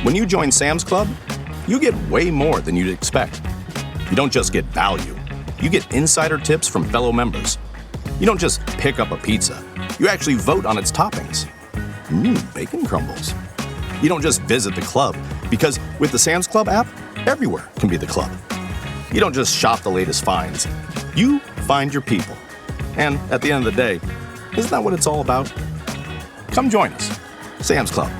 When you join Sam's Club, you get way more than you'd expect. You don't just get value. You get insider tips from fellow members. You don't just pick up a pizza. You actually vote on its toppings. Bacon crumbles. You don't just visit the club, because with the Sam's Club app, everywhere can be the club. You don't just shop the latest finds. You find your people. And at the end of the day, isn't that what it's all about? Come join us. Sam's Club.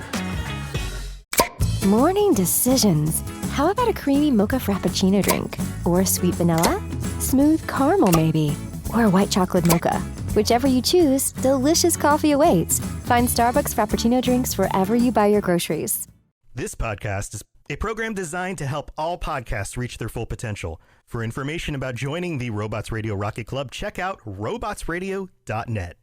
Morning decisions. How about a creamy mocha frappuccino drink? Or sweet vanilla? Smooth caramel maybe? Or a white chocolate mocha? Whichever you choose, delicious coffee awaits. Find Starbucks Frappuccino drinks wherever you buy your groceries. This podcast is a program designed to help all podcasts reach their full potential. For information about joining the Robots Radio Rocket Club, check out robotsradio.net.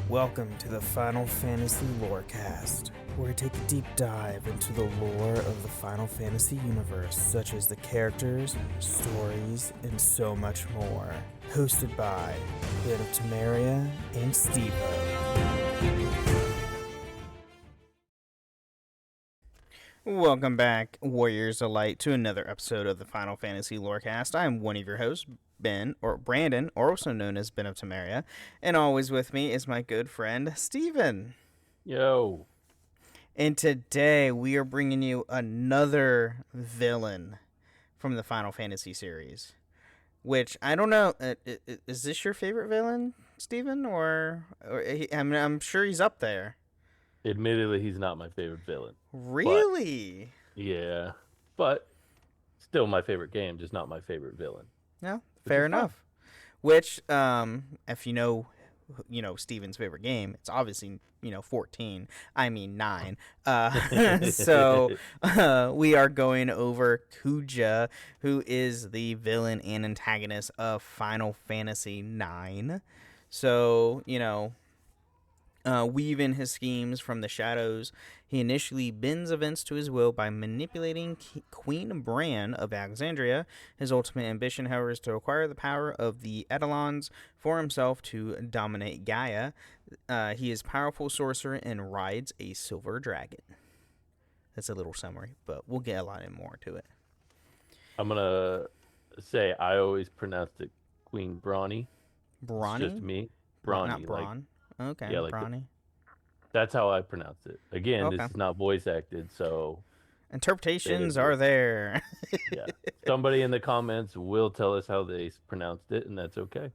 Welcome to the Final Fantasy Lorecast, where we take a deep dive into the lore of the Final Fantasy universe, such as the characters, stories, and so much more. Hosted by Ben of Temeria and Steve-O. Welcome back, Warriors of Light, to another episode of the Final Fantasy Lorecast. I am one of your hosts, Ben, or Brandon, or also known as Ben of Temeria, and always with me is my good friend, Steven. Yo. And today we are bringing you another villain from the Final Fantasy series, which I don't know, is this your favorite villain, Steven, or I'm sure he's up there. Admittedly, he's not my favorite villain. Really? But, yeah, but still my favorite game, just not my favorite villain. No, fair enough. Which, if you know Steven's favorite game, it's obviously 14. I mean 9. So we are going over Kuja, who is the villain and antagonist of Final Fantasy IX. So weaving his schemes from the shadows, he initially bends events to his will by manipulating Queen Bran of Alexandria. His ultimate ambition, however, is to acquire the power of the Eidolons for himself to dominate Gaia. He is a powerful sorcerer and rides a silver dragon. That's a little summary, but we'll get a lot more to it. I'm going to say I always pronounced it Queen Brawny. Brawny? It's just me. Brawny. Not Brawn. Okay, yeah, like Brawny. That's how I pronounce it. Again, Okay. This is not voice acted, so... Interpretations are there. Yeah. Somebody in the comments will tell us how they pronounced it, and that's okay.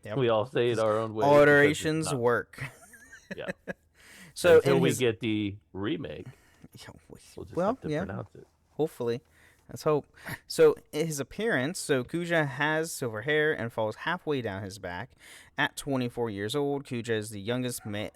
Yep. We all say it our own way. Alterations work. Yeah. So until we get the remake, we'll just have to pronounce it. Hopefully. Let's hope. So his appearance, Kuja has silver hair and falls halfway down his back. At 24 years old, Kuja is the youngest main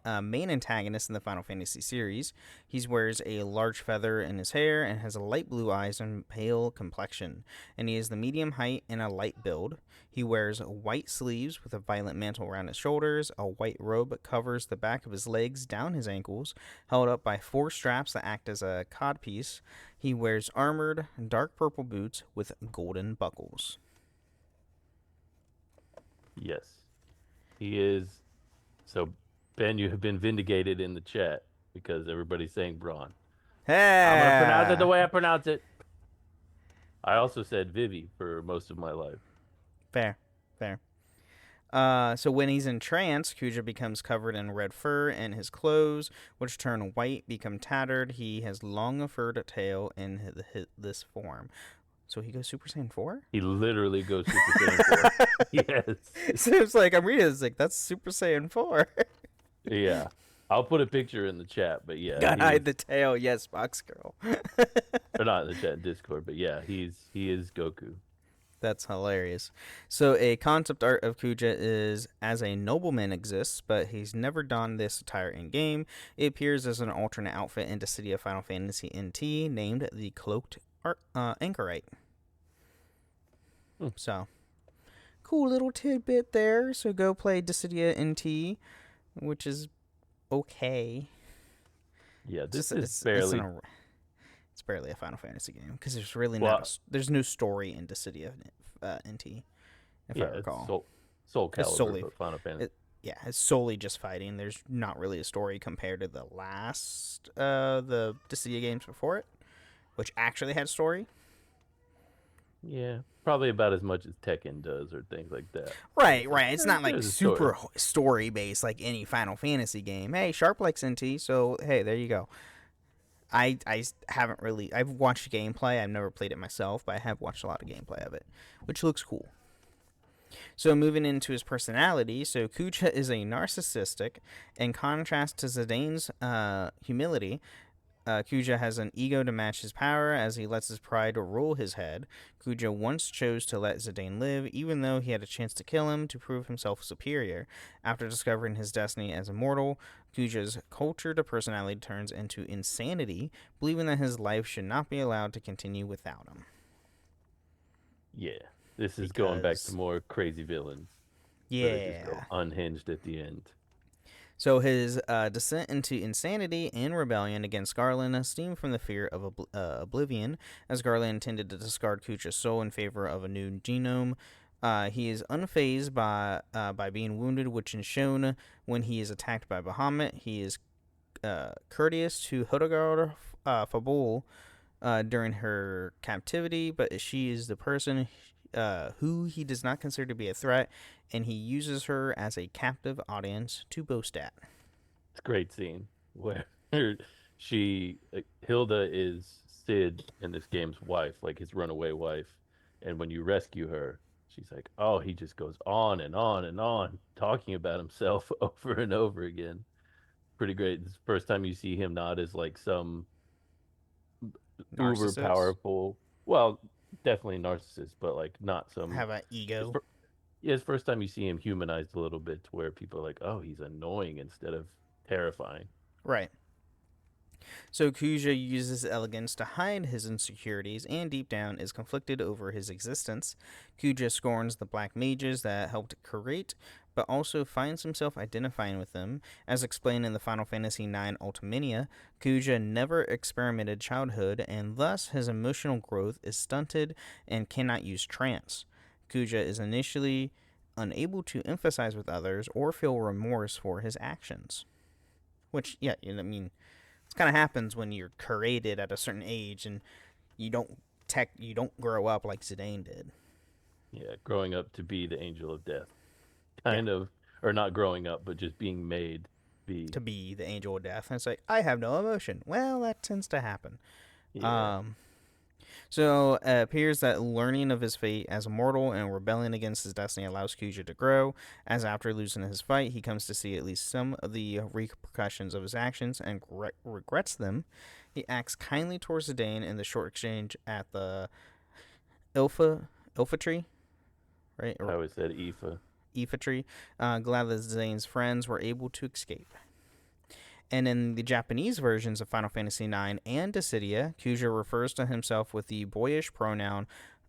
antagonist in the Final Fantasy series. He wears a large feather in his hair and has light blue eyes and pale complexion. And he is the medium height and a light build. He wears white sleeves with a violet mantle around his shoulders. A white robe covers the back of his legs down his ankles, held up by 4 straps that act as a codpiece. He wears armored, dark purple boots with golden buckles. Yes. He is. So, Ben, you have been vindicated in the chat because everybody's saying Braun. Hey! I'm going to pronounce it the way I pronounce it. I also said Vivi for most of my life. Fair. So when he's in trance, Kuja becomes covered in red fur, and his clothes, which turn white, become tattered. He has long furred tail in this form. So he goes Super Saiyan 4? He literally goes Super Saiyan 4. Yes. So it's like, I'm reading this, like, that's Super Saiyan 4. Yeah. I'll put a picture in the chat, but yeah. Gotta hide the tail, yes, Box Girl. Or not in the chat, in Discord, but yeah, he is Goku. That's hilarious. So a concept art of Kuja is as a nobleman exists, but he's never donned this attire in-game. It appears as an alternate outfit in Dissidia Final Fantasy NT named the Cloaked Anchorite. So, cool little tidbit there. So go play Dissidia NT, which is okay. Yeah, this it's barely a Final Fantasy game because there's really there's no story in Dissidia NT, if I recall. It's Soul Calibur, but Final Fantasy. yeah, it's solely just fighting. There's not really a story compared to the last the Dissidia games before it, which actually had story. Yeah, probably about as much as Tekken does or things like that. But Right, it's like, right. It's not like there's a story. super story based like any Final Fantasy game. Hey, Sharp likes NT, so hey, there you go. I haven't really. I've watched gameplay. I've never played it myself, but I have watched a lot of gameplay of it, which looks cool. So moving into his personality, so Kuja is a narcissistic. In contrast to Zidane's humility, Kuja has an ego to match his power as he lets his pride rule his head. Kuja once chose to let Zidane live, even though he had a chance to kill him to prove himself superior. After discovering his destiny as immortal, Kuja's cultured personality turns into insanity, believing that his life should not be allowed to continue without him. Yeah, this is going back to Because- more crazy villains. Where they just go Yeah. unhinged at the end. So his descent into insanity and rebellion against Garland stemmed from the fear of oblivion, as Garland intended to discard Kucha's soul in favor of a new genome. He is unfazed by being wounded, which is shown when he is attacked by Bahamut. He is courteous to Hildegard Fabul during her captivity, but she is the person who he does not consider to be a threat, and he uses her as a captive audience to boast at. It's a great scene where she, Hilda is Sid in this game's wife, like his runaway wife. And when you rescue her, she's like, oh, he just goes on and on and on, talking about himself over and over again. Pretty great. This is the first time you see him not as like some uber Narcissist. powerful, well, definitely narcissist, but like not some. Have an It's, ego. yeah, it's the first time you see him humanized a little bit to where people are like, oh, he's annoying instead of terrifying. Right. So Kuja uses elegance to hide his insecurities and deep down is conflicted over his existence. Kuja scorns the black mages that helped create, but also finds himself identifying with them. As explained in the Final Fantasy IX Ultimania, Kuja never experimented childhood and thus his emotional growth is stunted and cannot use trance. Kuja is initially unable to emphasize with others or feel remorse for his actions. Which, yeah, I mean, it kind of happens when you're created at a certain age and you don't grow up like Zidane did. Yeah, growing up to be the angel of death, kind of, or not growing up, but just being made be. To be the angel of death, and it's like I have no emotion. Well, that tends to happen. Yeah, So it appears that learning of his fate as immortal and rebelling against his destiny allows Kuja to grow, as after losing his fight, he comes to see at least some of the repercussions of his actions and regrets them. He acts kindly towards Zidane in the short exchange at the Ilfa tree, right? I always said Aoife. Aoife tree, glad that Zidane's friends were able to escape. And in the Japanese versions of Final Fantasy IX and Dissidia, Kuja refers to himself with the boyish pronoun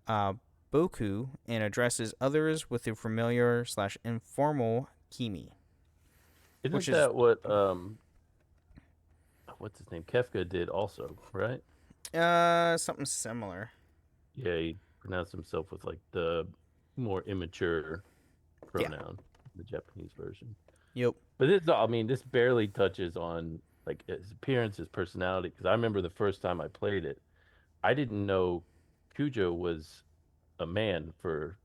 boku and addresses others with the familiar/informal kimi. Isn't Which is- that what what's his name? Kefka did also, right? Something similar. Yeah, he pronounced himself with like the more immature pronoun, the Japanese version. Yep. But this, I mean, this barely touches on like his appearance, his personality. Because I remember the first time I played it, I didn't know Kujo was a man for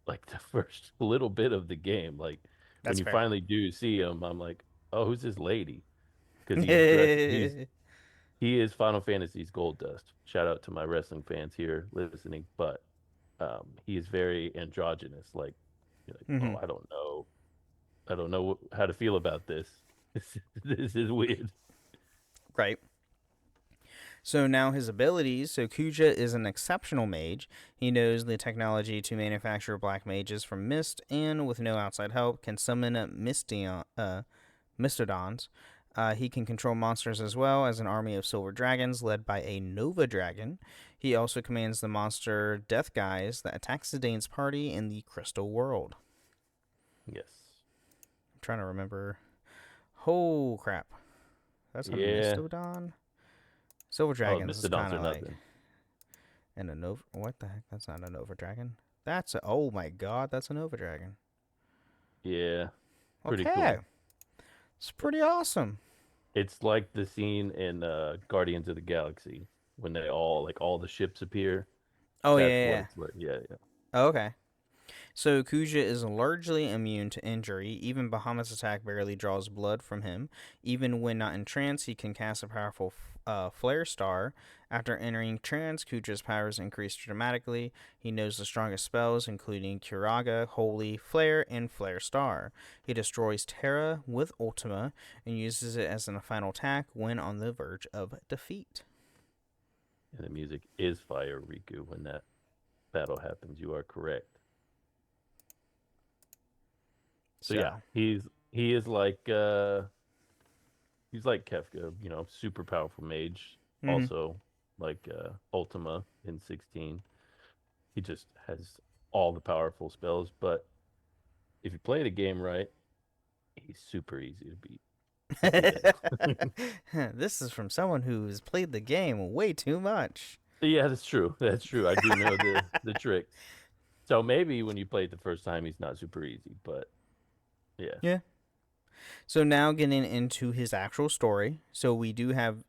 like the first little bit of the game. Like when That's you fair. finally do see him, I'm like, oh, who's this lady? Because he is Final Fantasy's Gold Dust. Shout out to my wrestling fans here listening, but he is very androgynous. Like, you're like, Mhm. oh, I don't know how to feel about this. This is weird. Right. So now his abilities. So Kuja is an exceptional mage. He knows the technology to manufacture black mages from mist, and with no outside help, can summon mistodons. He can control monsters as well as an army of silver dragons led by a Nova dragon. He also commands the monster Death Guys that attacks Zidane's party in the Crystal World. Yes. I'm trying to remember. Oh crap! That's a Yeah. Mistodon. Silver Oh, dragons is Mastodons kind are of like, nothing. and a Nova. What the heck? That's not a Nova dragon. That's a. Oh my god, that's a Nova dragon. Yeah. Pretty Okay. cool. It's pretty awesome. It's like the scene in Guardians of the Galaxy when they all like all the ships appear. Oh, yeah, That's yeah, what yeah. it's like. Yeah, yeah. Okay. So Kuja is largely immune to injury. Even Bahamut's attack barely draws blood from him. Even when not in trance, he can cast a powerful flare star. After entering trance, Kuja's powers increase dramatically. He knows the strongest spells, including Curaga, Holy, Flare, and Flare Star. He destroys Terra with Ultima and uses it as a final attack when on the verge of defeat. And the music is fire, Riku, when that battle happens. You are correct. So yeah, So, he is like he's like Kefka, you know, super powerful mage. mhm. Also like Ultima in 16. He just has all the powerful spells, but if you play the game right, he's super easy to beat at the end. This is from someone who's played the game way too much. Yeah, that's true. That's true. I do know the tricks. So maybe when you play it the first time, he's not super easy, but yeah. Yeah. So now getting into his actual story. So we do have,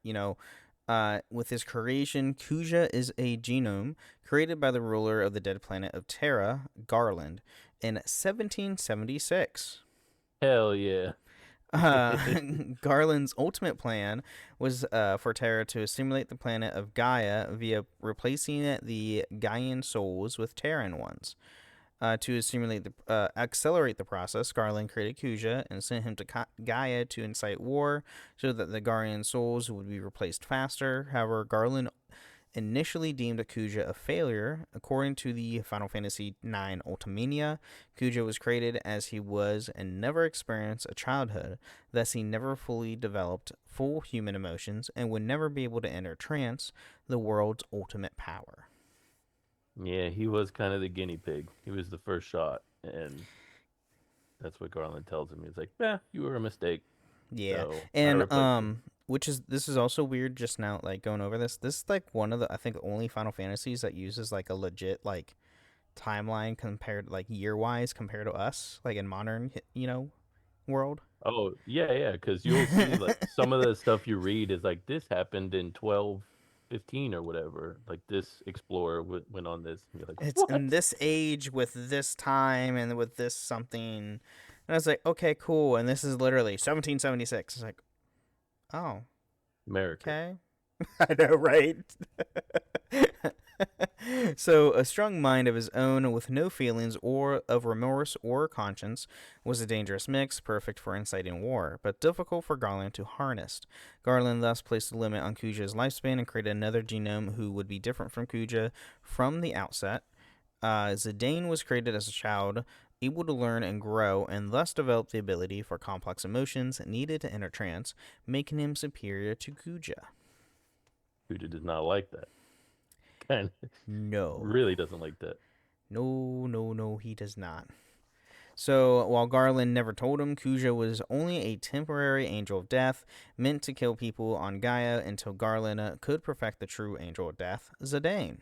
with his creation, Kuja is a genome created by the ruler of the dead planet of Terra, Garland, in 1776. Hell yeah. Uh, Garland's ultimate plan was for Terra to assimilate the planet of Gaia via replacing the Gaian souls with Terran ones. To accelerate the process, Garland created Kuja and sent him to Gaia to incite war so that the Gaian souls would be replaced faster. However, Garland initially deemed Kuja a failure. According to the Final Fantasy IX Ultimania, Kuja was created as he was and never experienced a childhood, thus he never fully developed full human emotions and would never be able to enter trance, the world's ultimate power. Yeah, he was kind of the guinea pig. He was the first shot, and that's what Garland tells him. He's like, "Yeah, you were a mistake." Yeah, So I and replaced him. this is also weird. Just now, like going over this, this is like one of the I think only Final Fantasies that uses like a legit like timeline compared like year wise compared to us like in modern world. Oh, yeah, yeah, because you'll see like some of the stuff you read is like this happened in 1215 or whatever. Like this explorer went on this. And you're like, It's what? in this age with this time and with this something, and I was like, okay, cool. And this is literally 1776. It's like, oh, America. okay. I know, right? So, a strong mind of his own with no feelings or of remorse or conscience was a dangerous mix, perfect for inciting war, but difficult for Garland to harness. Garland thus placed a limit on Kuja's lifespan and created another genome who would be different from Kuja from the outset. Zidane was created as a child, able to learn and grow, and thus developed the ability for complex emotions needed to enter trance, making him superior to Kuja. Kuja does not like that. Kind of No. really doesn't like that. No, he does not. So, while Garland never told him, Kuja was only a temporary angel of death, meant to kill people on Gaia until Garland could perfect the true angel of death, Zidane.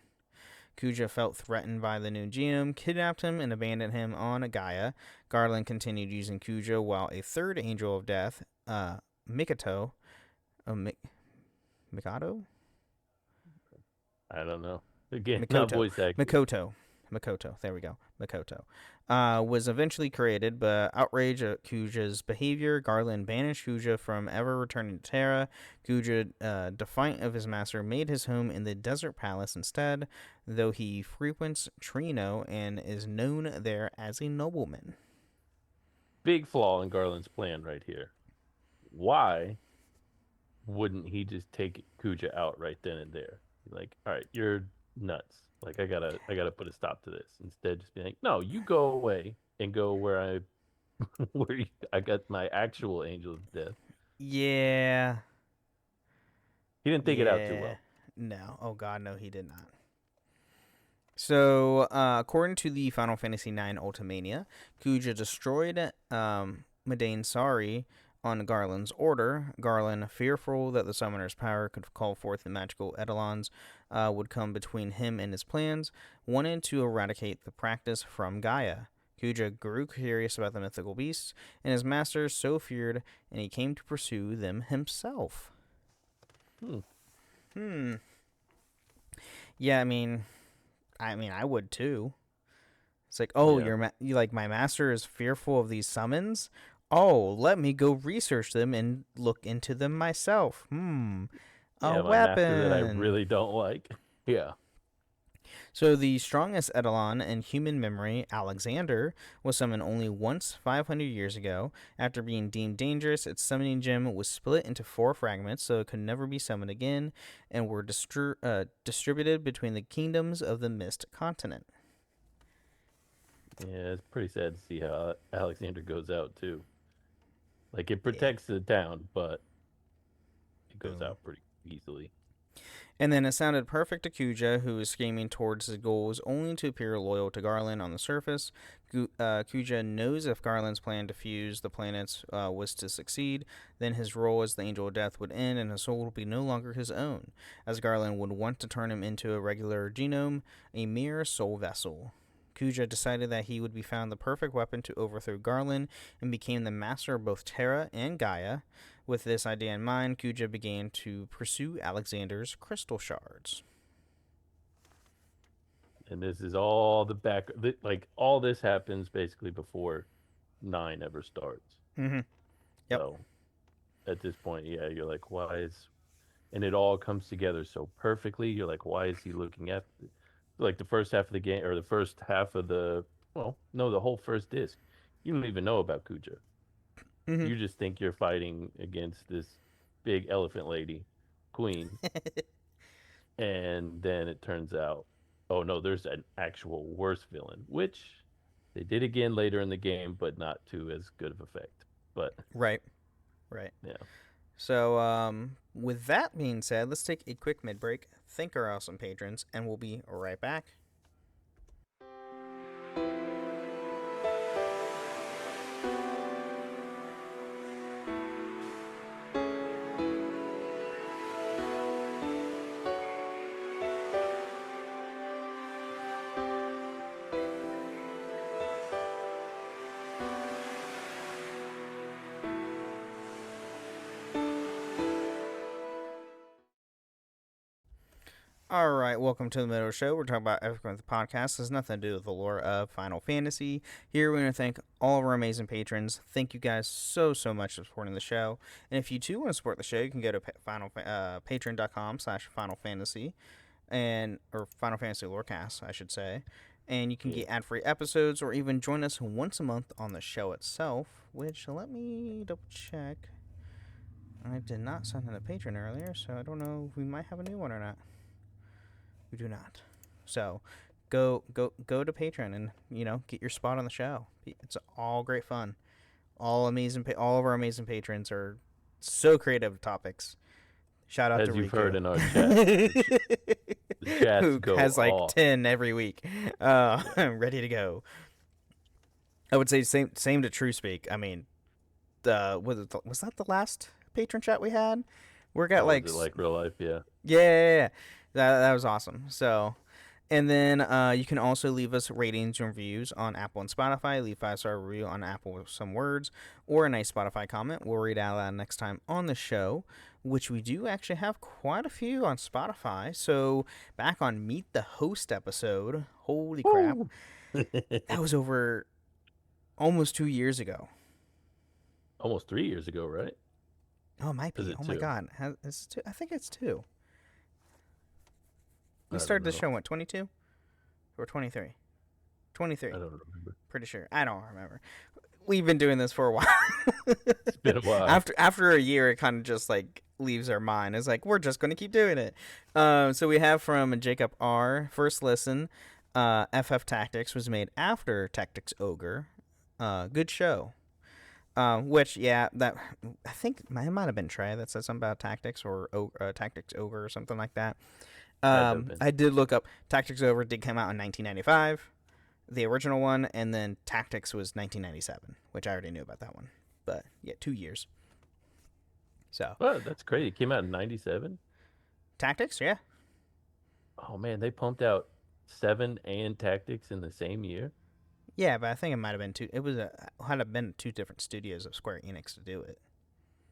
Kuja felt threatened by the new genome, kidnapped him, and abandoned him on Gaia. Garland continued using Kuja while a third angel of death, Mikado, Mikado? I don't know. Again, not Mikoto. voice acting. Mikoto. There we go. Mikoto. Was eventually created, but outrage at Kuja's behavior, Garland banished Kuja from ever returning to Terra. Kuja, defiant of his master, made his home in the Desert Palace instead, though he frequents Trino and is known there as a nobleman. Big flaw in Garland's plan right here. Why wouldn't he just take Kuja out right then and there? Like, all right, you're nuts. Like, I gotta put a stop to this. Instead, just be like, no, you go away and go where I got my actual angel of death. Yeah. He didn't think it out too well. No. Oh, God, no, he did not. So, according to the Final Fantasy IX Ultimania, Kuja destroyed Madain Sari on Garland's order. Garland, fearful that the summoner's power could call forth the magical eidolons would come between him and his plans, wanted to eradicate the practice from Gaia. Kuja grew curious about the mythical beasts, and his masters so feared, and he came to pursue them himself. Yeah, I would too. It's like, oh, Yeah. you like my master is fearful of these summons. Oh, let me go research them and look into them myself. A Yeah, my master that I weapon. really don't like. Yeah. So the strongest eidolon in human memory, Alexander, was summoned only once 500 years ago. After being deemed dangerous, its summoning gem was split into 4 fragments, so it could never be summoned again, and were distributed between the kingdoms of the Mist continent. Yeah, it's pretty sad to see how Alexander goes out too. Like it Yeah. protects the town, but it goes Boom. out pretty easily. And then it sounded perfect to Kuja, who was scheming towards his goals only to appear loyal to Garland on the surface. Kuja knows if Garland's plan to fuse the planets was to succeed, then his role as the Angel of Death would end and his soul would be no longer his own, as Garland would want to turn him into a regular genome, a mere soul vessel. Kuja decided that he would be found the perfect weapon to overthrow Garland and became the master of both Terra and Gaia. With this idea in mind, Kuja began to pursue Alexander's crystal shards. And this is all like all this happens basically before 9 ever starts. Mm-hmm. Yep. So at this point, yeah, you're like, why is, and it all comes together so perfectly. You're like, why is he looking at, like the first half of the game or the first half of well, no, the whole first disc. You don't even know about Kuja. Mm-hmm. You just think you're fighting against this big elephant lady, queen, and then it turns out, oh no, there's an actual worse villain, which they did again later in the game, but not to as good of effect. But Right. Right. yeah. So, with that being said, let's take a quick mid break, thank our awesome patrons, and we'll be right back. All right, welcome to the Middle Show. We're talking about everything with the podcast. It has nothing to do with the lore of Final Fantasy. Here, we're going to thank all of our amazing patrons. Thank you guys so much for supporting the show. And if you too want to support the show, you can go to patreon.com/Final Fantasy or Final Fantasy Lorecast, I should say. And you can get ad-free episodes or even join us once a month on the show itself. Which, let me double check. I did not sign in a patron earlier, so I don't know if we might have a new one or not. We do not. So go to Patreon and get your spot on the show. It's all great fun. All of our amazing patrons are so creative with topics. Shout out As to you've Riku, heard in our chat, the chats who go has like off. 10 every week, ready to go. I would say same to True Speak. I mean, was that the last patron chat we had? We're got Was it like real life? Yeah. Yeah. That was awesome. So, and then you can also leave us ratings and reviews on Apple and Spotify. Leave 5-star review on Apple with some words or a nice Spotify comment. We'll read out loud next time on the show, which we do actually have quite a few on Spotify. So back on Meet the Host episode, holy crap, that was over almost 2 years ago. Almost 3 years ago, right? Oh, it might be. Oh my 2? God, is it 2? I think it's 2. We I don't started the know. show, what, 22 or 23? 23. I don't remember. Pretty sure. I don't remember. We've been doing this for a while. It's been a while. After a year, it kind of just like leaves our mind. It's like we're just going to keep doing it. So we have from Jacob R. First listen. FF Tactics was made after Tactics Ogre. Good show. Which that I think it might have been Trey that said something about Tactics or Tactics Ogre or something like that. I did look up Tactics Ogre did come out in 1995, the original one, and then Tactics was 1997, which I already knew about that one. But yeah, 2 years. So. Well, that's crazy. It came out in 97. Tactics, yeah. Oh man, they pumped out 7 and Tactics in the same year. Yeah, but I think it might have been two. It was had have been two different studios of Square Enix to do it.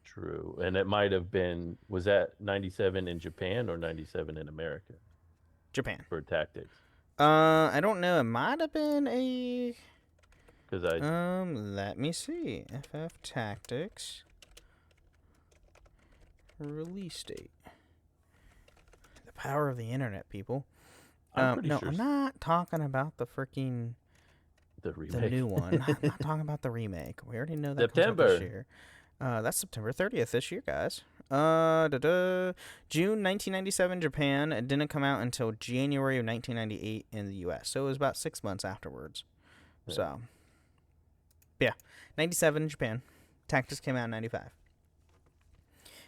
True. And it might have been, was that 97 in Japan or 97 in America Japan. for Tactics? I don't know. It might have been a. Because Let me see. FF Tactics release date. The power of the internet, people. I'm pretty No, sure I'm not talking about the freaking the the remake. new one. I'm not talking about the remake. We already know that comes out September. this year. That's September 30th this year, guys. June 1997, Japan. It didn't come out until January of 1998 in the U.S. So it was about 6 months afterwards. Yeah. So, yeah, 97 in Japan. Tactics came out in 95.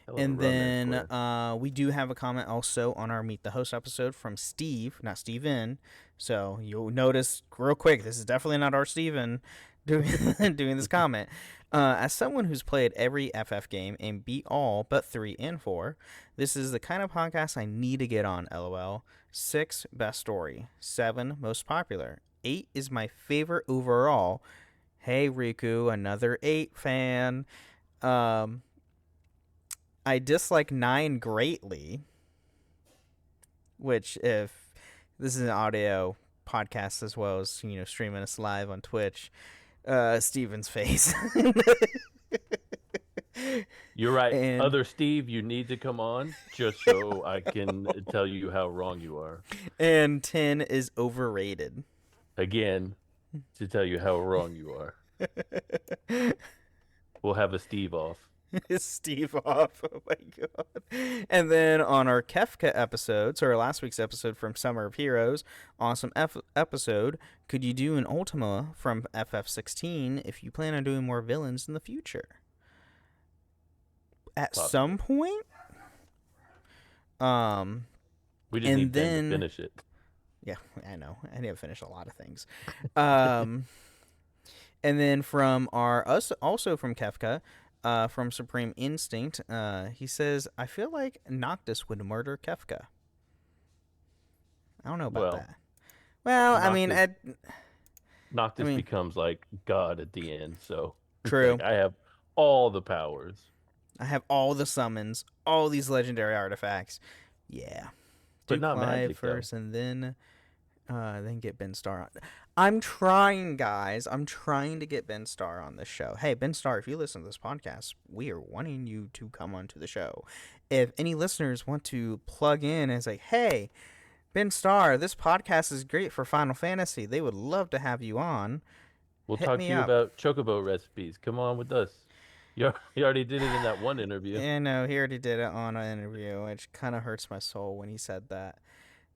Hell of a And run there, then Square. we do have a comment also on our Meet the Host episode from Steve, not Steven. So you'll notice real quick, this is definitely not our Steven doing this comment. As someone who's played every FF game and beat all but 3 and 4, this is the kind of podcast I need to get on, LOL. 6, best story. 7, most popular. 8 is my favorite overall. Hey, Riku, another 8 fan. I dislike 9 greatly, which, if this is an audio podcast as well as, streaming us live on Twitch, Steven's face. You're right. and- Other Steve, you need to come on just so I can tell you how wrong you are. And 10 is overrated. Again, to tell you how wrong you are. We'll have a Steve off. Is Steve off? Oh my god. And then on our Kefka episode, so our last week's episode from Summer of Heroes, awesome episode. Could you do an Ultima from FF16 if you plan on doing more villains in the future? At some point? We just And need Ben then- to finish it. Yeah, I know. I need to finish a lot of things. And then from also from Kefka, from Supreme Instinct, he says, I feel like Noctis would murder Kefka. I don't know about Well, that. Well, I mean, Noctis becomes like God at the end, so it's True. like, I have all the powers. I have all the summons, all these legendary artifacts. Yeah. But Do not Clive magic, though. first, and then get Ben Starr on. I'm trying, guys. I'm trying to get Ben Starr on this show. Hey, Ben Starr, if you listen to this podcast, we are wanting you to come onto the show. If any listeners want to plug in and say, hey, Ben Starr, this podcast is great for Final Fantasy, they would love to have you on. We'll Hit talk to me you up. about chocobo recipes. Come on with us. You already did it in that one interview. Yeah, no, he already did it on an interview, which kind of hurts my soul when he said that.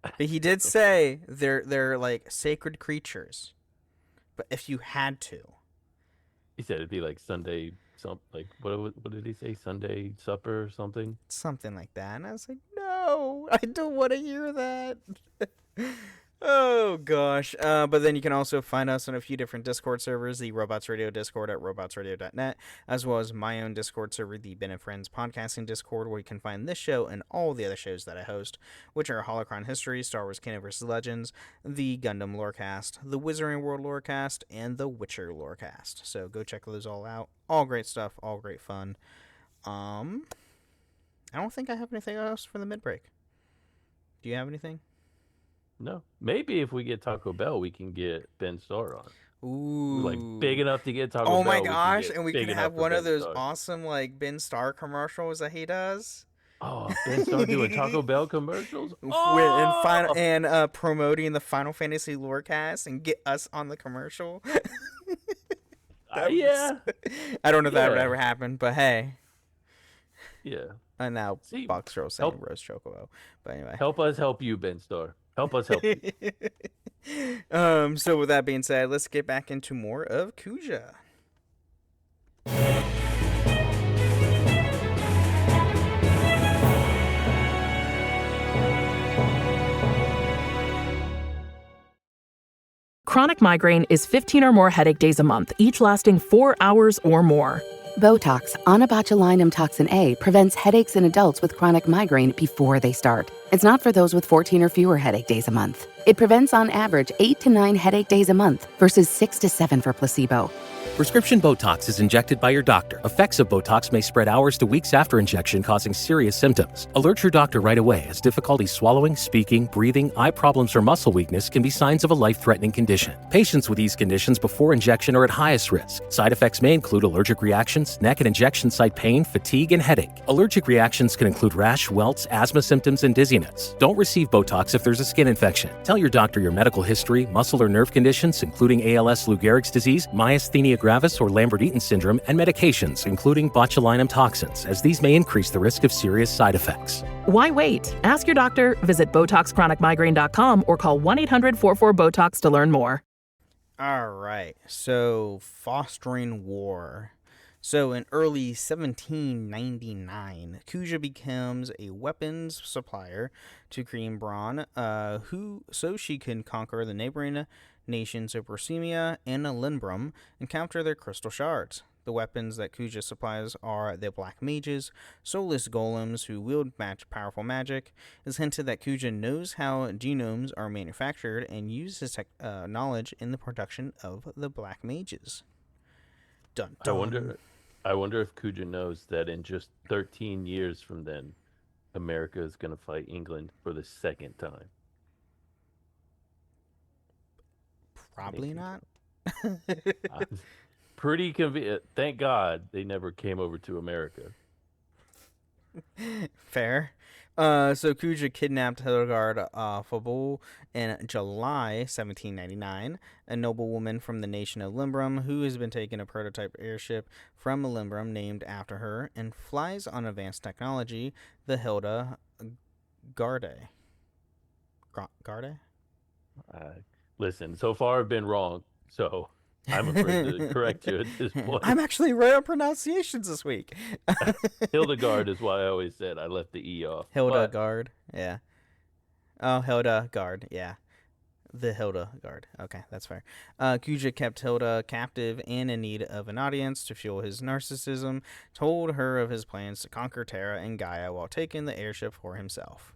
But he did say they're like sacred creatures. But if you had to, He said it'd be like Sunday, what did he say? Sunday supper or something? something like that. And I was like, no, I don't want to hear that. Oh, gosh. But then you can also find us on a few different Discord servers, the Robots Radio Discord at robotsradio.net, as well as my own Discord server, the Ben and Friends Podcasting Discord, where you can find this show and all the other shows that I host, which are Holocron History, Star Wars Canon vs. Legends, the Gundam Lorecast, the Wizarding World Lorecast, and the Witcher Lorecast. So go check those all out. All great stuff, all great fun. I don't think I have anything else for the mid-break. Do you have anything? No. Maybe if we get Taco Bell, we can get Ben Starr on. Ooh. Like big enough to get Taco Bell. Oh my we can gosh, get and we big can enough have for one of Ben those Starr. awesome like Ben Starr commercials that he does. Oh, Ben Starr doing Taco Bell commercials? And promoting the Final Fantasy Lorecast and get us on the commercial. Yeah. I don't know if that would Yeah. ever happen, but hey. Yeah. And now See, Box Girl saying help- Rose Chocobo. But anyway. Help us help you, Ben Starr. Help us help you. So with that being said, let's get back into more of Kuja. Chronic migraine is 15 or more headache days a month, each lasting 4 hours or more. Botox, onabotulinum toxin A, prevents headaches in adults with chronic migraine before they start. It's not for those with 14 or fewer headache days a month. It prevents on average 8 to 9 headache days a month versus 6 to 7 for placebo. Prescription Botox is injected by your doctor. Effects of Botox may spread hours to weeks after injection, causing serious symptoms. Alert your doctor right away, as difficulty swallowing, speaking, breathing, eye problems, or muscle weakness can be signs of a life-threatening condition. Patients with these conditions before injection are at highest risk. Side effects may include allergic reactions, neck and injection site pain, fatigue, and headache. Allergic reactions can include rash, welts, asthma symptoms, and dizziness. Don't receive Botox if there's a skin infection. Tell your doctor your medical history, muscle or nerve conditions, including ALS, Lou Gehrig's disease, myasthenia gravis, or Lambert-Eaton syndrome, and medications, including botulinum toxins, as these may increase the risk of serious side effects. Why wait? Ask your doctor, visit BotoxChronicMigraine.com, or call 1-800-44-BOTOX to learn more. All right, so fostering war. So in early 1799, Kuja becomes a weapons supplier to Queen Braun, so she can conquer the neighboring nations of Bohemia and Lindbrum and capture their crystal shards. The weapons that Kuja supplies are the Black Mages, soulless golems who wield powerful magic. It's hinted that Kuja knows how genomes are manufactured and uses his knowledge in the production of the Black Mages. Dun, dun. I wonder if Kuja knows that in just 13 years from then, America is going to fight England for the second time. Probably not. Pretty convenient. Thank God they never came over to America. Fair. So Kuja kidnapped Hildegard Fabul in July 1799, a noblewoman from the nation of Lindbrum who has been taking a prototype airship from Lindbrum named after her and flies on advanced technology, the Hilda Garde. Garde? Listen, so far I've been wrong, so I'm afraid to correct you at this point. I'm actually right on pronunciations this week. Hildegard is why I always said I left the E off. Hildegard, yeah. Oh, Hildegard, yeah. The Hildegard. Okay, that's fair. Kuja kept Hilda captive and in need of an audience to fuel his narcissism, told her of his plans to conquer Terra and Gaia while taking the airship for himself.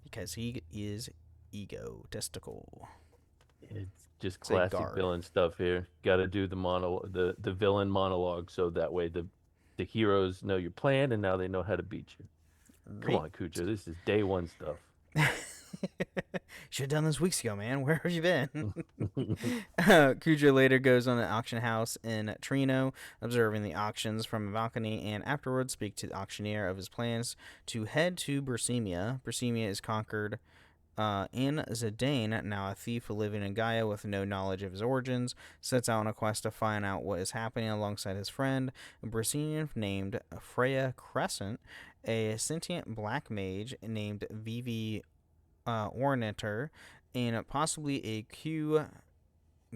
Because he is egotistical. It's just classic villain stuff here. Got to do the villain monologue so that way the heroes know your plan and now they know how to beat you. Come on, Kuja, this is day one stuff. Should have done this weeks ago, man. Where have you been? Kuja later goes on an auction house in Trino, observing the auctions from a balcony, and afterwards speak to the auctioneer of his plans to head to Bohemia. Bohemia is conquered. And Zidane, now a thief living in Gaia with no knowledge of his origins, sets out on a quest to find out what is happening alongside his friend, a Brazilian named Freya Crescent, a sentient black mage named Vivi Ornator, and possibly a Q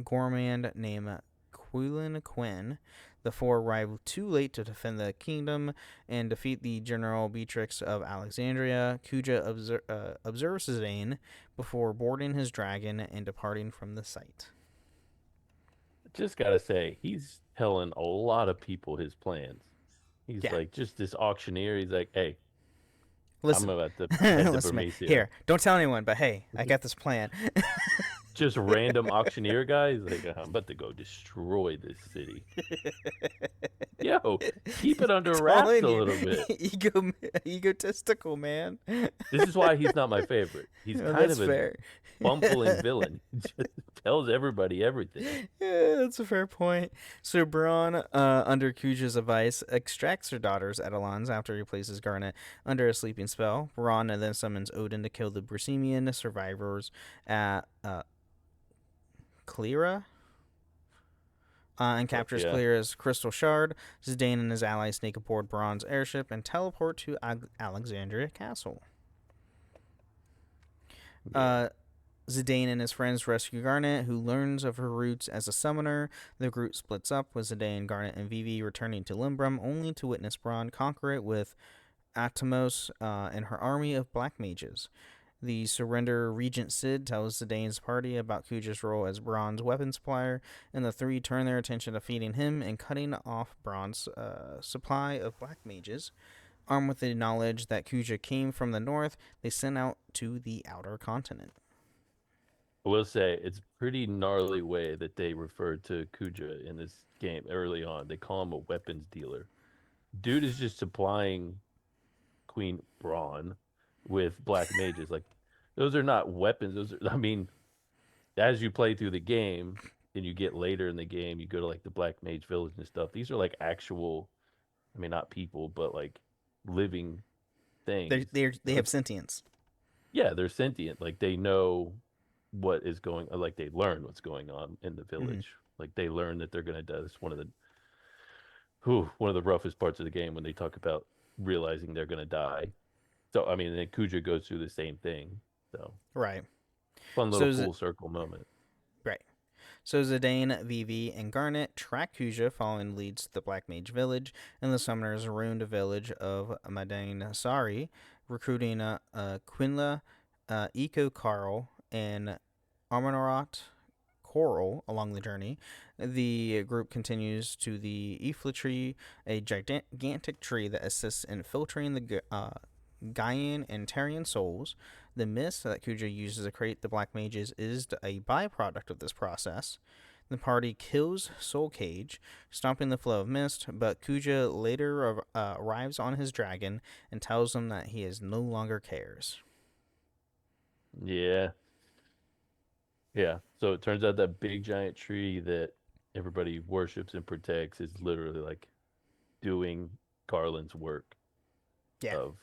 gourmand named Quillen Quinn. The four arrive too late to defend the kingdom and defeat the General Beatrix of Alexandria. Kuja observes Zidane before boarding his dragon and departing from the site. Just gotta say, he's telling a lot of people his plans. He's like, just this auctioneer. He's like, hey, listen, I'm about to head to listen, Bermesia. here, don't tell anyone, but hey, I got this plan. Just random auctioneer guy. He's like, I'm about to go destroy this city. Yo, keep it under wraps a little bit. Egotistical, man. This is why he's not my favorite. He's kind of a bumbling villain. He just tells everybody everything. Yeah, that's a fair point. So Braun, under Kuja's advice, extracts her daughter's etalons after he places Garnet under a sleeping spell. Braun then summons Odin to kill the Bohemian survivors at Clera, and captures Clera's crystal shard. Zidane and his allies sneak aboard Braun's airship and teleport to Alexandria Castle. Zidane and his friends rescue Garnet, who learns of her roots as a summoner. The group splits up, with Zidane, Garnet, and Vivi returning to Lindbrum, only to witness Braun conquer it with Atomos and her army of black mages. The surrender Regent Sid tells Zidane's party about Kuja's role as Braun's weapon supplier, and the three turn their attention to feeding him and cutting off Braun's supply of black mages. Armed with the knowledge that Kuja came from the north, they sent out to the outer continent. I will say it's a pretty gnarly way that they referred to Kuja in this game early on. They call him a weapons dealer. Dude is just supplying Queen Braun with black mages. Like, those are not weapons. Those are, I mean, as you play through the game and you get later in the game, you go to like the Black Mage Village and stuff. These are like actual, I mean, not people, but like living things. They have sentience. Yeah, they're sentient. Like, they know what is going, like they learn what's going on in the village. Like, they learn that they're gonna die. That's one of the roughest parts of the game, when they talk about realizing they're gonna die. So I mean, then Kuja goes through the same thing. So Right. fun little full circle moment. Right. So Zidane, Vivi, and Garnet track Kuja following leads to the Black Mage Village, and the summoners ruined a village of Madain Sari, recruiting Quinla, Eco Carl, and Armonorat Coral along the journey. The group continues to the Ifla tree, a gigantic tree that assists in filtering the Gaian and Tarian souls. The mist that Kuja uses to create the black mages is a byproduct of this process. The party kills Soul Cage, stopping the flow of mist, but Kuja later arrives on his dragon and tells them that he no longer cares. Yeah. Yeah. So it turns out that big giant tree that everybody worships and protects is literally like doing Garland's work. Yeah. Of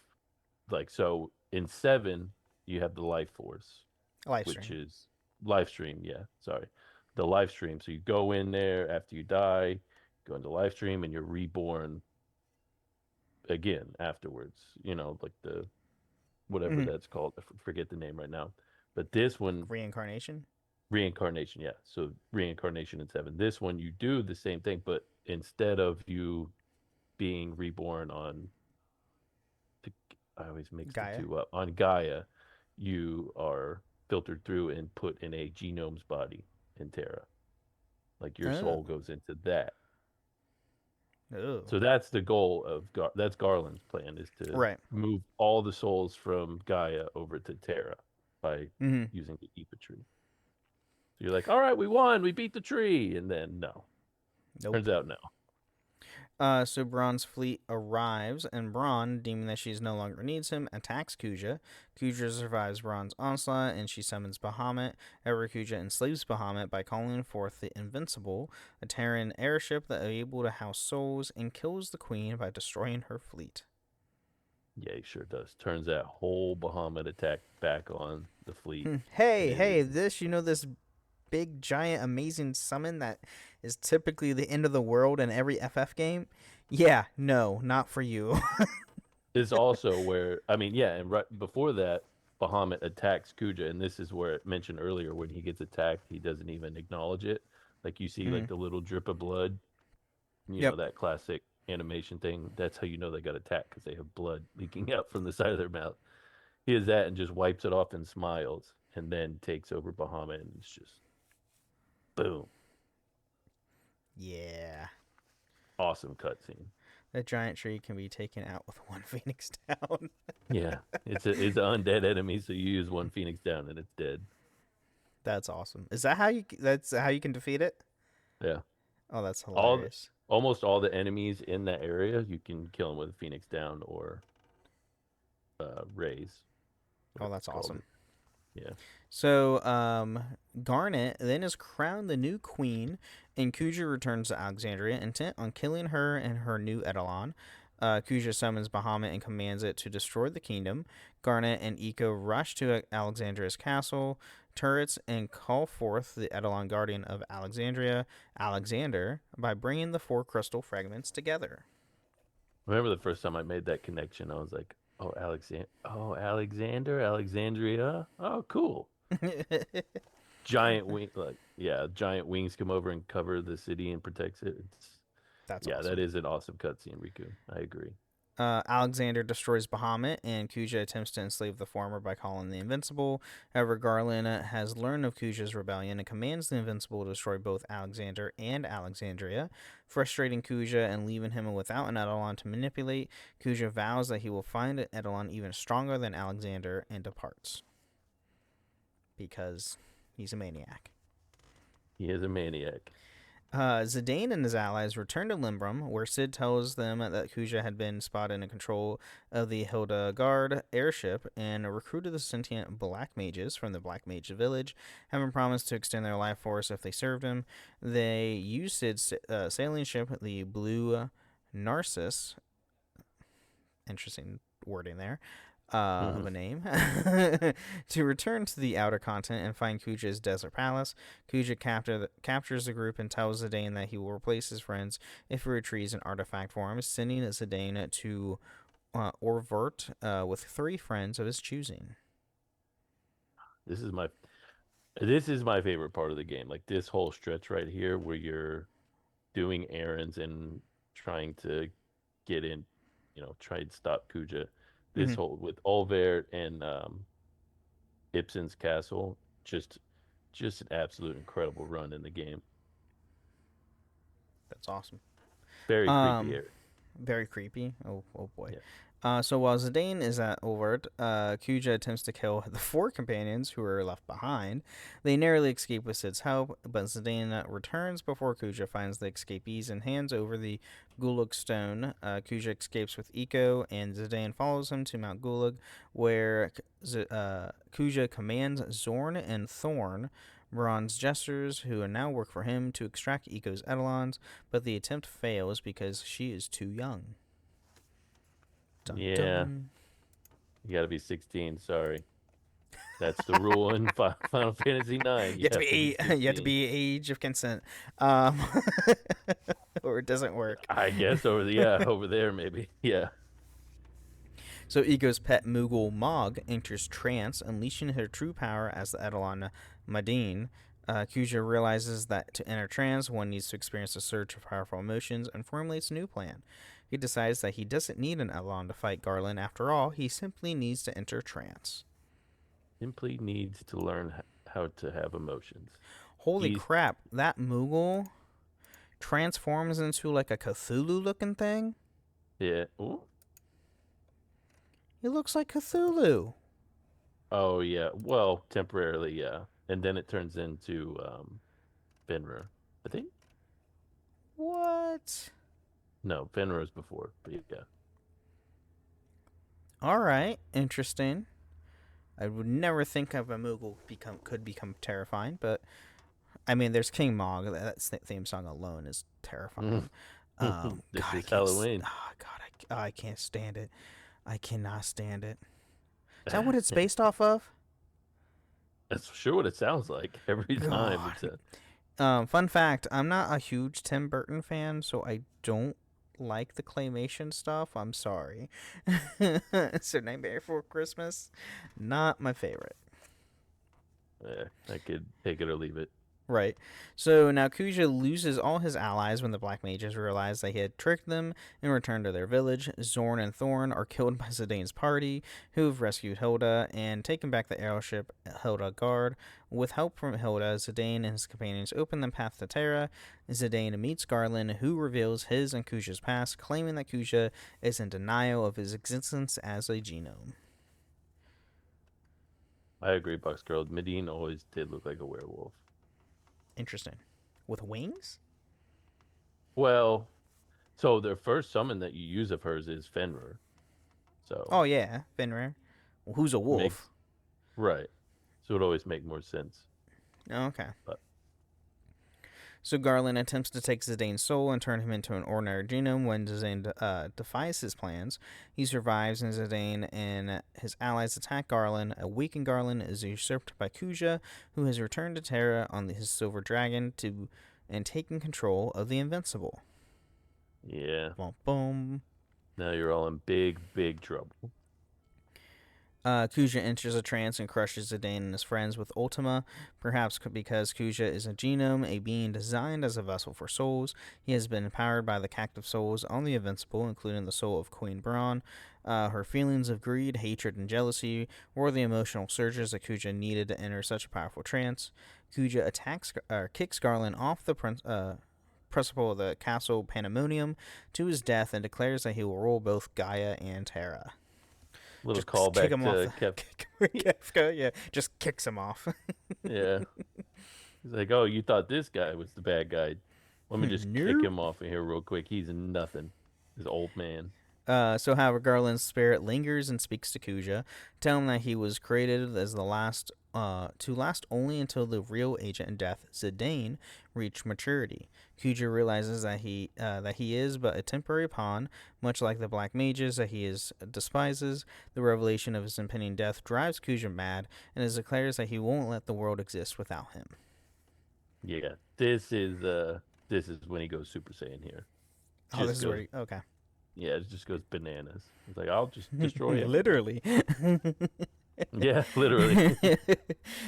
like, so in 7 you have the life force, Live which stream. is live stream. Yeah, sorry, the live stream. So you go in there after you die, go into live stream, and you're reborn again afterwards. You know, like the whatever that's called. I forget the name right now. But this one, Reincarnation. Yeah. So reincarnation in 7. This one, you do the same thing, but instead of you being reborn on, I always mix Gaia? the two up. On Gaia, you are filtered through and put in a genome's body in Terra. Like, your soul goes into that. Oh. So that's the goal of that's Garland's plan, is to move all the souls from Gaia over to Terra by using the Ipa tree. So you're like, all right, we won, we beat the tree, and then no. Nope. Turns out no. So Braun's fleet arrives, and Braun, deeming that she no longer needs him, attacks Kuja. Kuja survives Braun's onslaught, and she summons Bahamut. However, Kuja enslaves Bahamut by calling forth the Invincible, a Terran airship that is able to house souls, and kills the queen by destroying her fleet. Yeah, he sure does. Turns out whole Bahamut attack back on the fleet. Hey, this big, giant, amazing summon that is typically the end of the world in every FF game? Yeah, no, not for you. Is also where, I mean, yeah, and right before that, Bahamut attacks Kuja, and this is where it mentioned earlier, when he gets attacked, he doesn't even acknowledge it. Like, you see like the little drip of blood, you know, that classic animation thing. That's how you know they got attacked, because they have blood leaking out from the side of their mouth. He is that and just wipes it off and smiles, and then takes over Bahamut, and it's just boom. Yeah. Awesome cutscene. That giant tree can be taken out with one Phoenix down. Yeah, it's an undead enemy, so you use one Phoenix down and it's dead. That's awesome. Is that how you? That's how you can defeat it? Yeah. Oh, that's hilarious. Almost all the enemies in that area, you can kill them with a Phoenix down or raise. Oh, that's awesome. Yeah. So, Garnet then is crowned the new queen, and Kuja returns to Alexandria, intent on killing her and her new Eidolon. Kuja summons Bahamut and commands it to destroy the kingdom. Garnet and Eco rush to Alexandria's castle turrets and call forth the Eidolon Guardian of Alexandria, Alexander, by bringing the 4 crystal fragments together. Remember the first time I made that connection, I was like, oh, Alexander, Alexandria. Oh, cool. Giant wings come over and cover the city and protects it. That's awesome. awesome. That is an awesome cutscene, Riku. I agree. Alexander destroys Bahamut, and Kuja attempts to enslave the former by calling the Invincible. However, Garland has learned of Kuja's rebellion and commands the Invincible to destroy both Alexander and Alexandria. Frustrating Kuja and leaving him without an Eidolon to manipulate, Kuja vows that he will find an Eidolon even stronger than Alexander and departs. Because he's a maniac. He is a maniac. Zidane and his allies return to Limbrum, where Sid tells them that Kuja had been spotted in control of the Hilda Guard airship and recruited the sentient Black Mages from the Black Mage village, having promised to extend their life force if they served him. They use Sid's sailing ship, the Blue Narcissus, interesting wording there, of a name, to return to the outer continent and find Kuja's desert palace. Kuja captures the group and tells Zidane that he will replace his friends if he retrieves an artifact form, sending Zidane to Orvert with 3 friends of his choosing. This is my favorite part of the game. Like this whole stretch right here where you're doing errands and trying to get in, try and stop Kuja. This whole with Olvert and Ibsen's castle, just an absolute incredible run in the game. That's awesome. Very creepy area. Very creepy. Oh boy. Yeah. So while Zidane is at Overt, Kuja attempts to kill the 4 companions who are left behind. They narrowly escape with Sid's help, but Zidane returns before Kuja finds the escapees and hands over the Gulag stone. Kuja escapes with Eco, and Zidane follows him to Mount Gulag, where Kuja commands Zorn and Thorn, bronze jesters who now work for him, to extract Eco's Eidolons, but the attempt fails because she is too young. Dun, Yeah. dun. You got to be 16. Sorry, that's the rule in Final Fantasy 9. You have to be age of consent, or it doesn't work. I guess over there maybe. Yeah. So Ego's pet Moogle Mog enters trance, unleashing her true power as the Eidolon Madine. Kuja realizes that to enter trance, one needs to experience a surge of powerful emotions and formulates a new plan. He decides that he doesn't need an Eidolon to fight Garland. After all, he simply needs to enter trance. Simply needs to learn how to have emotions. Holy crap, that Moogle transforms into like a Cthulhu-looking thing? Yeah. Ooh. He looks like Cthulhu. Oh, yeah. Well, temporarily, yeah. And then it turns into Fenrir, I think. What? No, Fenrir's before, but yeah. All right, interesting. I would never think of a Moogle could become terrifying, but I mean, there's King Mog. That theme song alone is terrifying. This is Halloween. Oh God, I can't stand it. I cannot stand it. Is that what it's based off of? That's sure what it sounds like every time. Fun fact: I'm not a huge Tim Burton fan, so I don't like the claymation stuff. I'm sorry. So Nightmare Before Christmas, not my favorite. I could take it or leave it. Right. So now Kuja loses all his allies when the Black Mages realize that he had tricked them and returned to their village. Zorn and Thorn are killed by Zidane's party, who have rescued Hilda and taken back the airship Hilda Guard. With help from Hilda, Zidane and his companions open the path to Terra. Zidane meets Garland, who reveals his and Kuja's past, claiming that Kuja is in denial of his existence as a genome. I agree, Bucks Girl. Medine always did look like a werewolf. Interesting. With wings? Well, so the first summon that you use of hers is Fenrir. So. Oh yeah, Fenrir. Well, who's a wolf? Right. So it would always make more sense. Oh, okay. But. So Garland attempts to take Zidane's soul and turn him into an ordinary genome. When Zidane defies his plans, he survives, and Zidane and his allies attack Garland. A weakened Garland is usurped by Kuja, who has returned to Terra on his silver dragon and taken control of the Invincible. Yeah. Boom, boom. Now you're all in big, big trouble. Kuja enters a trance and crushes Zidane and his friends with Ultima, perhaps because Kuja is a genome, a being designed as a vessel for souls. He has been empowered by the captive souls on the Invincible, including the soul of Queen Braun. Her feelings of greed, hatred, and jealousy were the emotional surges that Kuja needed to enter such a powerful trance. Kuja kicks Garland off the principal of the castle Pandemonium to his death and declares that he will rule both Gaia and Terra. Little Just kick callback him to off. Kefka. Yeah, just kicks him off. Yeah. He's like, oh, you thought this guy was the bad guy. Let me just kick him off of here real quick. He's nothing. This old man. However, Garland's spirit lingers and speaks to Kuja, telling him that he was created as the last, to last only until the real agent in death, Zidane, reached maturity. Kuja realizes that he is but a temporary pawn, much like the black mages that he despises. The revelation of his impending death drives Kuja mad, and it declares that he won't let the world exist without him. Yeah, this is when he goes Super Saiyan here. Oh, this is where okay. Yeah, it just goes bananas. It's like, I'll just destroy it. Literally. Yeah, literally.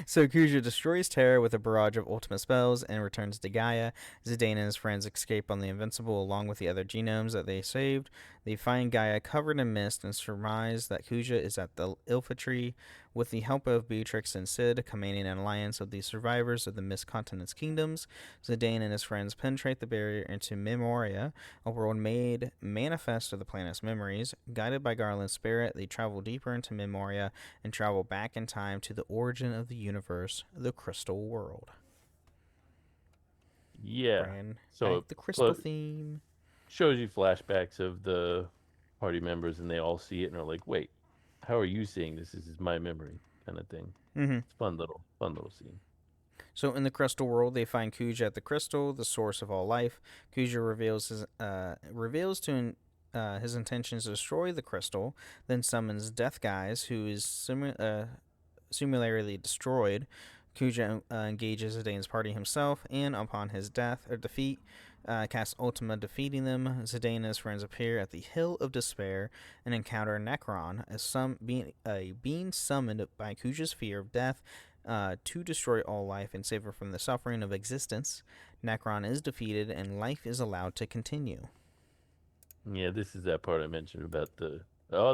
So Kuja destroys Terra with a barrage of ultimate spells and returns to Gaia. Zidane and his friends escape on the Invincible along with the other genomes that they saved. They find Gaia covered in mist and surmise that Kuja is at the Ilfa Tree. With the help of Beatrix and Sid, commanding an alliance of the survivors of the Mist Continent's kingdoms, Zidane and his friends penetrate the barrier into Memoria, a world made manifest of the planet's memories. Guided by Garland's spirit, they travel deeper into Memoria and travel back in time to the origin of the universe, the Crystal World. Yeah. So the crystal theme shows you flashbacks of the party members, and they all see it and are like, "Wait, how are you seeing this? This is my memory," kind of thing. Mm-hmm. It's fun little scene. So in the Crystal World, they find Kuja at the crystal, the source of all life. Kuja reveals his intentions to destroy the crystal, then summons Death Guys, who is similarly destroyed. Kuja engages Zidane's party himself, and upon his defeat, casts Ultima, defeating them. Zidane and his friends appear at the Hill of Despair and encounter Necron, a being summoned by Kuja's fear of death to destroy all life and save her from the suffering of existence. Necron is defeated, and life is allowed to continue. Yeah, this is that part I mentioned about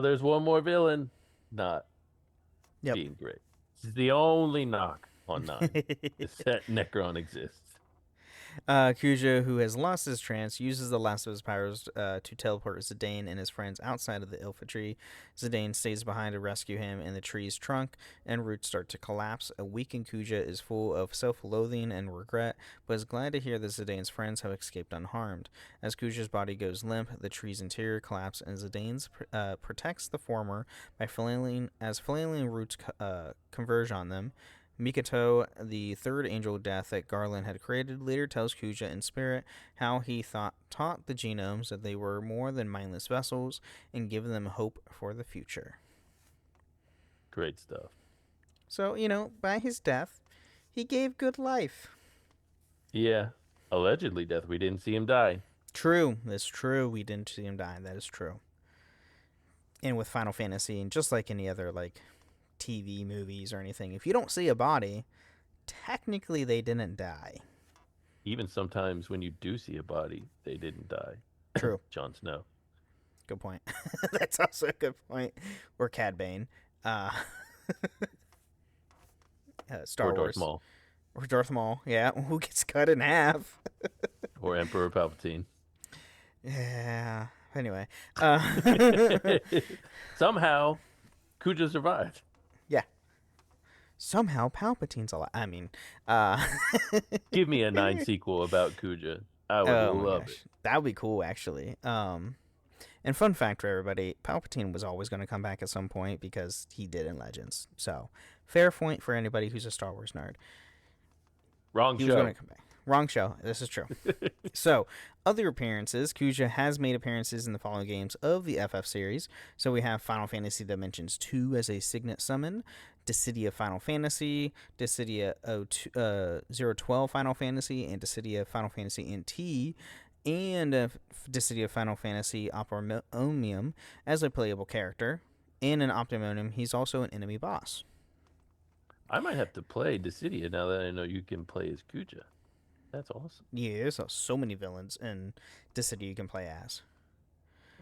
there's one more villain. Not being great. This is the only knock on 9 is that Necron exists. Kuja, who has lost his trance, uses the last of his powers to teleport Zidane and his friends outside of the Ilfa tree. Zidane stays behind to rescue him, and the tree's trunk and roots start to collapse. A weakened Kuja is full of self-loathing and regret, but is glad to hear that Zidane's friends have escaped unharmed. As Kuja's body goes limp, the tree's interior collapses, and Zidane's protects the former by flailing roots converge on them. Mikoto, the third angel of death that Garland had created, later tells Kuja in spirit how he taught the genomes that they were more than mindless vessels and given them hope for the future. Great stuff. So, by his death, he gave good life. Yeah, allegedly death. We didn't see him die. True, that's true. We didn't see him die. That is true. And with Final Fantasy, and just like any other, TV movies or anything, if you don't see a body, technically they didn't die. Even sometimes when you do see a body, they didn't die. True. Jon Snow. Good point. That's also a good point. Or Cad Bane. Star or Wars. Darth Maul. Or Darth Maul, yeah, who gets cut in half. Or Emperor Palpatine. Yeah. Anyway. Somehow, Kuja survived. Yeah. Somehow Palpatine's alive. I mean, give me a 9 sequel about Kuja. I would love it. That would be cool, actually. And fun fact for everybody, Palpatine was always going to come back at some point because he did in Legends. So, fair point for anybody who's a Star Wars nerd. Wrong show. He was going to come back. Wrong show. This is true. So, other appearances. Kuja has made appearances in the following games of the FF series. So, we have Final Fantasy Dimensions 2 as a Signet Summon, Dissidia Final Fantasy, Dissidia 012 Final Fantasy, and Dissidia Final Fantasy NT, and Dissidia Final Fantasy Opera Omnium as a playable character. and an Optimum, he's also an enemy boss. I might have to play Dissidia now that I know you can play as Kuja. That's awesome. Yeah, there's so many villains in Dissidia you can play as.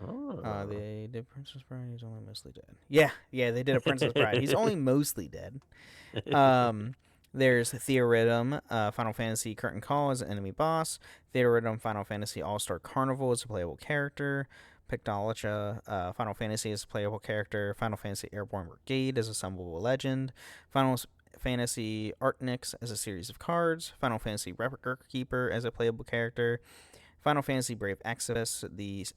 Oh. They did Princess Bride. He's only mostly dead. Yeah, they did a Princess Bride. He's only mostly dead. There's Theorytum, Final Fantasy Curtain Call as an enemy boss. Theorytum, Final Fantasy All-Star Carnival is a playable character. Pictolocha, Final Fantasy is a playable character. Final Fantasy Airborne Brigade is a summonable legend. Final Fantasy Artnix as a series of cards. Final Fantasy Replica Keeper as a playable character. Final Fantasy Brave Exodus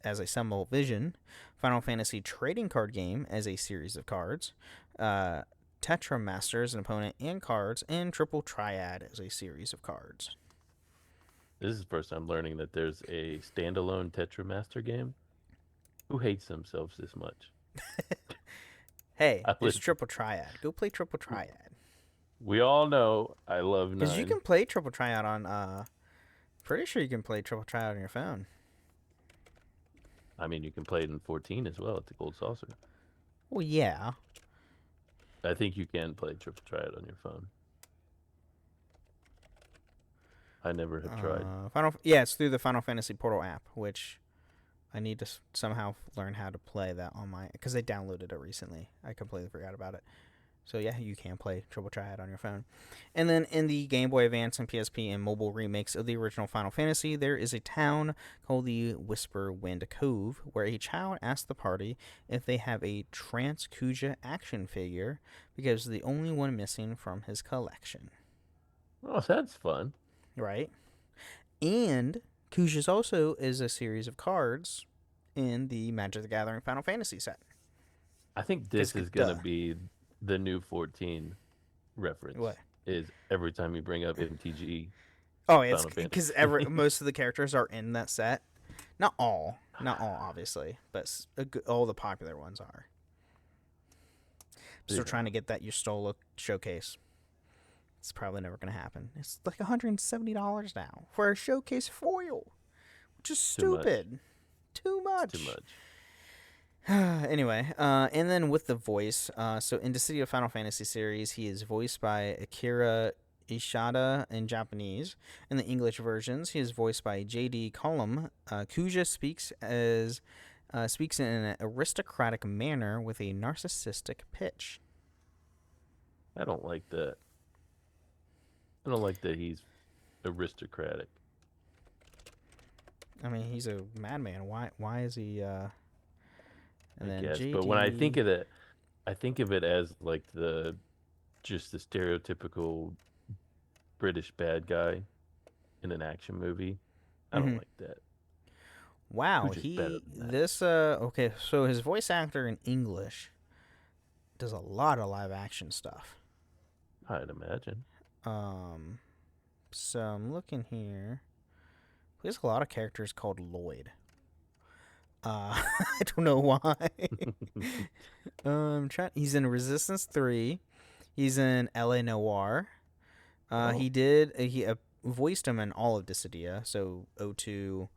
as a summonable vision. Final Fantasy Trading Card Game as a series of cards. Tetra Master as an opponent and cards. And Triple Triad as a series of cards. This is the first time learning that there's a standalone Tetra Master game. Who hates themselves this much? Hey, it's Triple Triad. Go play Triple Triad. We all know I love 9. Because you can play Triple Triad on... pretty sure you can play Triple Triad on your phone. I mean, you can play it in 14 as well at the Gold Saucer. Well, yeah. I think you can play Triple Triad on your phone. I never have tried. It's through the Final Fantasy Portal app, which I need to somehow learn how to play that on my... Because they downloaded it recently. I completely forgot about it. So yeah, you can play Triple Triad on your phone. And then in the Game Boy Advance and PSP and mobile remakes of the original Final Fantasy, there is a town called the Whisper Wind Cove, where a child asks the party if they have a Trance Kuja action figure, because it's the only one missing from his collection. Oh, that's fun. Right? And Kuja's also is a series of cards in the Magic the Gathering Final Fantasy set. I think this is going to be the new 14 reference. What? Is every time you bring up MTG. Oh, it's because most of the characters are in that set. Not all, obviously, but all the popular ones are. Still trying to get that Yustola showcase. It's probably never going to happen. It's like $170 now for a showcase foil, which is stupid. Too much. Anyway, and then with the voice, so in the Dissidia Final Fantasy series, he is voiced by Akira Ishida in Japanese. In the English versions, he is voiced by J.D. Cullum. Kuja speaks in an aristocratic manner with a narcissistic pitch. I don't like that. I don't like that he's aristocratic. I mean, he's a madman. Why is he... And then guess, JD... but when I think of it, I think of it as like just the stereotypical British bad guy in an action movie. I don't like that. Wow, okay, so his voice actor in English does a lot of live action stuff. I'd imagine. So I'm looking here. There's a lot of characters called Lloyd. I don't know why. He's in Resistance 3. He's in LA Noire. He voiced him in all of Dissidia, so 02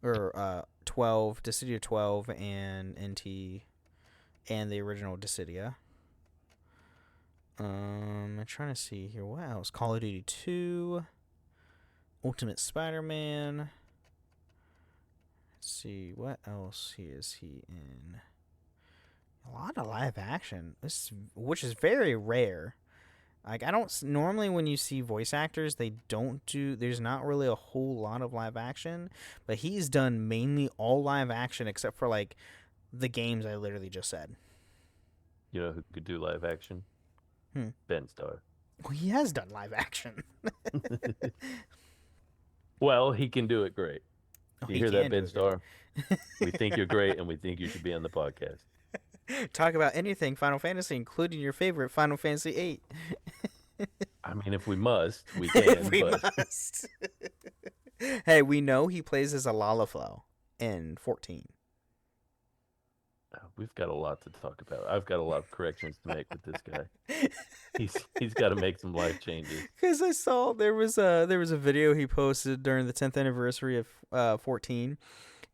or 12, Dissidia 12 and NT and the original Dissidia. I'm trying to see here what else. Call of Duty 2, Ultimate Spider-Man. Let's see, what else is he in? A lot of live action, which is very rare. Like, I don't normally, when you see voice actors, there's not really a whole lot of live action, but he's done mainly all live action except for like the games I literally just said. You know who could do live action? Ben Starr. Well, he has done live action. Well, he can do it great. You hear that, Ben Starr? We think you're great, and we think you should be on the podcast. Talk about anything Final Fantasy, including your favorite Final Fantasy VIII. I mean, if we must, we can. Must. Hey, we know he plays as a Lalafell in 14. We've got a lot to talk about. I've got a lot of corrections to make with this guy. He's got to make some life changes. Because I saw there was a video he posted during the 10th anniversary of 14,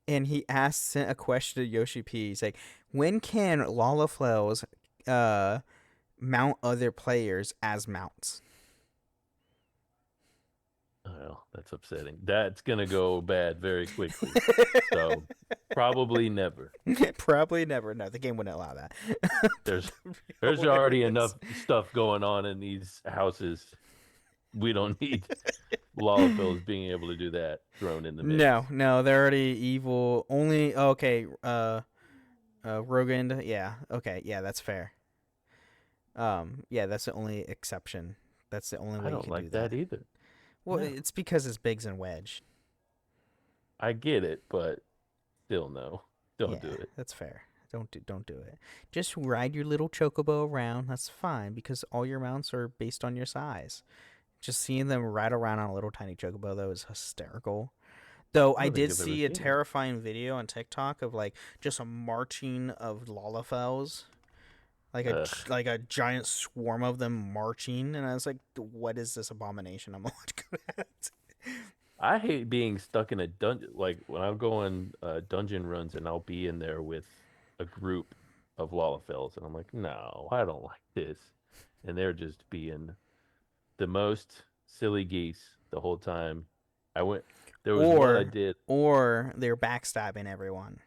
and he asked a question to Yoshi P. He's like, when can Lalafels mount other players as mounts? Well, that's upsetting. That's gonna go bad very quickly. So probably never. Probably never. No, the game wouldn't allow that. There's already enough stuff going on in these houses. We don't need Lalafels being able to do that thrown in the mix. No, they're already evil. Only okay. Rogan. Yeah. Okay. Yeah, that's fair. Yeah, that's the only exception. That's the only way I don't you can like do that that. either. Well, No. it's because it's Biggs and Wedge. I get it, but still no. Don't do it. That's fair. Don't do it. Just ride your little chocobo around. That's fine because all your mounts are based on your size. Just seeing them ride around on a little tiny chocobo though is hysterical. Though I don't did think I've ever see a seen it. terrifying video on TikTok of like just a marching of Lalafels. Like a giant swarm of them marching, and I was like, "What is this abomination I'm looking at?" I hate being stuck in a dungeon. Like when I'll go on dungeon runs and I'll be in there with a group of Lalafels, and I'm like, no, I don't like this. And they're just being the most silly geese the whole time. There was one I did. Or they're backstabbing everyone.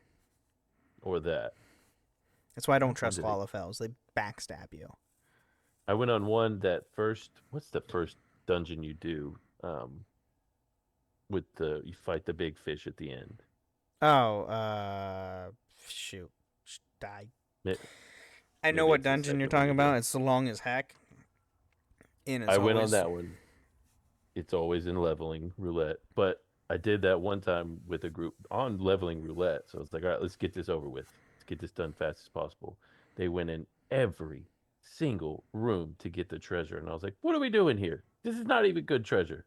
Or that. That's why I don't trust did it? Lalafels. They backstab you. I went on one what's the first dungeon you do? You fight the big fish at the end. Oh, shoot. I know maybe what it's the dungeon you're second one talking you about. do. It's long as heck. And it's I went on always- that one. It's always in leveling roulette, but I did that one time with a group on leveling roulette. So I was like, all right, let's get this over with. Let's get this done fast as possible. They went in every single room to get the treasure, and I was like, what are we doing here? This is not even good treasure.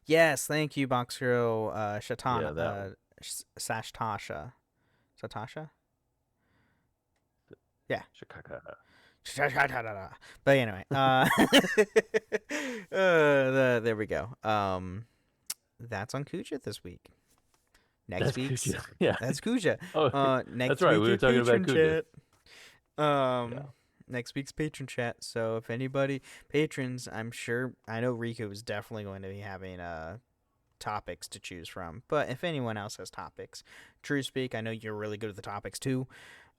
Yes, thank you, Box Hero Shatana. Yeah, that one. Sashtasha. Satasha? Yeah. Shakaka. But anyway, there we go. That's on Kuja this week. Next That's week's Kuja. Yeah. that's Kuja. Oh, Next that's right. week We were your talking about patron Kuja. chat. Next week's patron chat. So if anybody patrons, I know Riku is definitely going to be having topics to choose from. But if anyone else has topics, True Speak, I know you're really good at the topics too.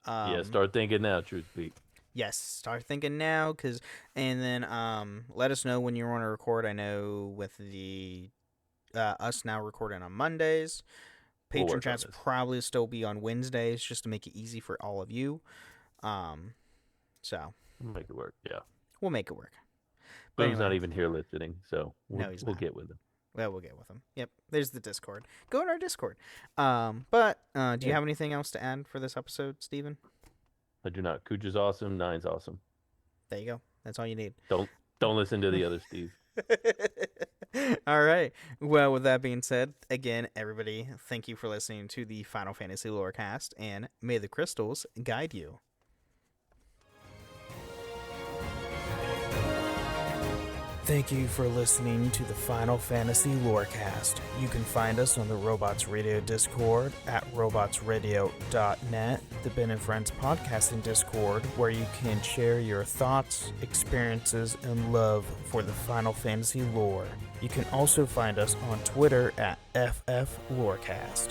Yeah, start thinking now, Truth Speak. Yes, start thinking now, and then let us know when you want to record. I know with the us now recording on Mondays, We'll patron work on chats this. probably still be on Wednesdays just to make it easy for all of you. So We'll make it work. Yeah. we'll make it work. But Boom's not anyway. even here listening, so No, he's we'll not. get with him. Well, we'll get with them. Yep, there's the Discord. Go in our Discord. But do you Yeah. have anything else to add for this episode, Steven? I do not. Kuja's awesome. Nine's awesome. There you go. That's all you need. Don't listen to the other Steve. All right. Well, with that being said, again, everybody, thank you for listening to the Final Fantasy Lorecast, and may the crystals guide you. Thank you for listening to the Final Fantasy Lorecast. You can find us on the Robots Radio Discord at robotsradio.net, the Ben and Friends podcasting Discord, where you can share your thoughts, experiences, and love for the Final Fantasy lore. You can also find us on Twitter at FFLorecast.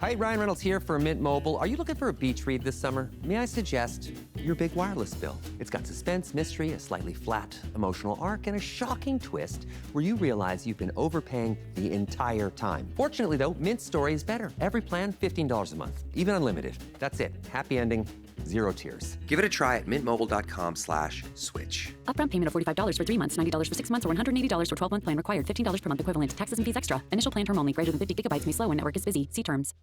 Hi, Ryan Reynolds here for Mint Mobile. Are you looking for a beach read this summer? May I suggest your big wireless bill? It's got suspense, mystery, a slightly flat emotional arc, and a shocking twist where you realize you've been overpaying the entire time. Fortunately, though, Mint's story is better. Every plan, $15 a month, even unlimited. That's it. Happy ending, zero tears. Give it a try at mintmobile.com/switch. Upfront payment of $45 for 3 months, $90 for 6 months, or $180 for 12-month plan required. $15 per month equivalent. Taxes and fees extra. Initial plan term only. Greater than 50 gigabytes may slow when network is busy. See terms.